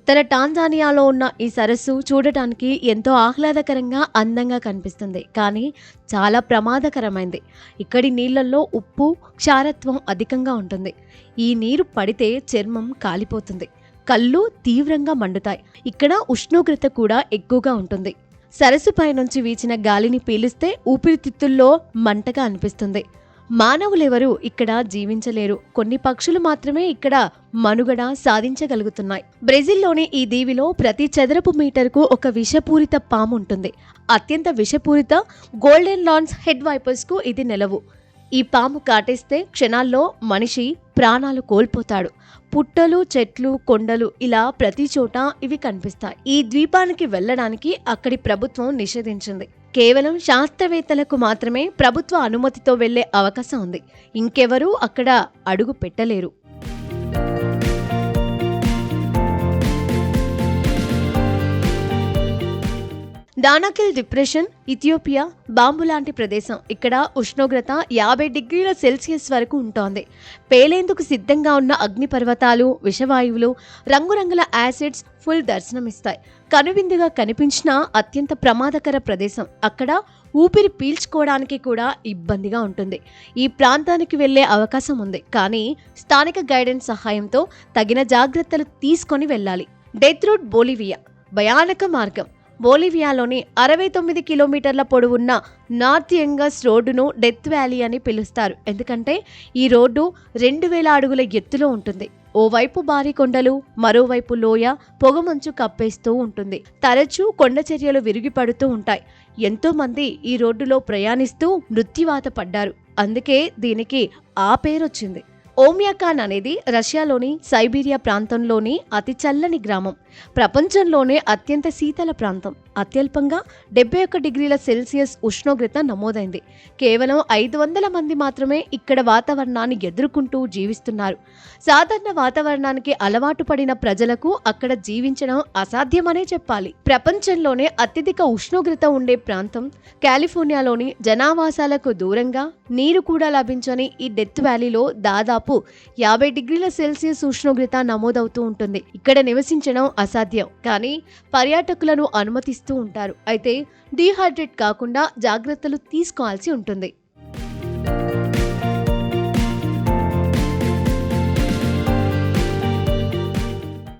ఉత్తర టాంజానియాలో ఉన్న ఈ సరస్సు చూడటానికి ఎంతో ఆహ్లాదకరంగా అందంగా కనిపిస్తుంది, కానీ చాలా ప్రమాదకరమైంది. ఇక్కడి నీళ్లలో ఉప్పు, క్షారత్వం అధికంగా ఉంటుంది. ఈ నీరు పడితే చర్మం కాలిపోతుంది, కళ్ళు తీవ్రంగా మండుతాయి. ఇక్కడ ఉష్ణోగ్రత కూడా ఎక్కువగా ఉంటుంది. సరస్సు పైనుంచి వీచిన గాలిని పీలిస్తే ఊపిరితిత్తుల్లో మంటగా అనిపిస్తుంది. మానవులెవరూ ఇక్కడ జీవించలేరు. కొన్ని పక్షులు మాత్రమే ఇక్కడ మనుగడ సాధించగలుగుతున్నాయి. బ్రెజిల్లోని ఈ దీవిలో ప్రతి చదరపు మీటర్కు ఒక విషపూరిత పాము ఉంటుంది. అత్యంత విషపూరిత గోల్డెన్ లాన్స్ హెడ్ వైపర్స్ కు ఇది నెలవు. ఈ పాము కాటేస్తే క్షణాల్లో మనిషి ప్రాణాలు కోల్పోతాడు. పుట్టలు, చెట్లు, కొండలు ఇలా ప్రతి చోట ఇవి కనిపిస్తాయి. ఈ ద్వీపానికి వెళ్లడానికి అక్కడి ప్రభుత్వం నిషేధించింది. కేవలం శాస్త్రవేత్తలకు మాత్రమే ప్రభుత్వ అనుమతితో వెళ్లే అవకాశం ఉంది. ఇంకెవరూ అక్కడ అడుగు పెట్టలేరు. దానాకిల్ డిప్రెషన్ ఇథియోపియా బాంబు లాంటి ప్రదేశం. ఇక్కడ ఉష్ణోగ్రత 50 డిగ్రీల సెల్సియస్ వరకు ఉంటోంది. పేలేందుకు సిద్ధంగా ఉన్న అగ్నిపర్వతాలు, విషవాయువులు, రంగురంగుల యాసిడ్స్ ఫుల్ దర్శనమిస్తాయి. కనువిందుగా కనిపించిన అత్యంత ప్రమాదకర ప్రదేశం. అక్కడ ఊపిరి పీల్చుకోవడానికి కూడా ఇబ్బందిగా ఉంటుంది. ఈ ప్రాంతానికి వెళ్లే అవకాశం ఉంది, కానీ స్థానిక గైడెన్స్ సహాయంతో తగిన జాగ్రత్తలు తీసుకొని వెళ్ళాలి. డెత్ రూట్ బొలివియా భయానక మార్గం. బొలివియాలోని 69 కిలోమీటర్ల పొడవున్న నార్త్ యంగస్ రోడ్డును డెత్ వ్యాలీ అని పిలుస్తారు. ఎందుకంటే ఈ రోడ్డు 2000 అడుగుల ఎత్తులో ఉంటుంది. ఓవైపు భారీ కొండలు, మరోవైపు లోయ, పొగమంచు కప్పేస్తూ ఉంటుంది. తరచూ కొండ చర్యలు విరిగిపడుతూ ఉంటాయి. ఎంతో మంది ఈ రోడ్డులో ప్రయాణిస్తూ మృత్యువాత పడ్డారు. అందుకే దీనికి ఆ పేరొచ్చింది. ఓమియాకాన్ అనేది రష్యాలోని సైబీరియా ప్రాంతంలోని అతి చల్లని గ్రామం. ప్రపంచంలోనే అత్యంత శీతల ప్రాంతం. అత్యల్పంగా 71 డిగ్రీల సెల్సియస్ ఉష్ణోగ్రత నమోదైంది. కేవలం 500 మంది మాత్రమే ఇక్కడ వాతావరణాన్ని ఎదుర్కొంటూ జీవిస్తున్నారు. సాధారణ వాతావరణానికి అలవాటు పడిన ప్రజలకు అక్కడ జీవించడం అసాధ్యమనే చెప్పాలి. ప్రపంచంలోనే అత్యధిక ఉష్ణోగ్రత ఉండే ప్రాంతం కాలిఫోర్నియాలోని జనావాసాలకు దూరంగా నీరు కూడా లభించని ఈ డెత్ వ్యాలీలో దాదాపు 50 డిగ్రీల సెల్సియస్ ఉష్ణోగ్రత నమోదవుతూ ఉంటుంది. ఇక్కడ నివసించడం అసాధ్యం, కానీ పర్యాటకులను అనుమతిస్తూ ఉంటారు. అయితే డీహైడ్రేట్ కాకుండా జాగ్రత్తలు తీసుకోవాల్సి ఉంటుంది.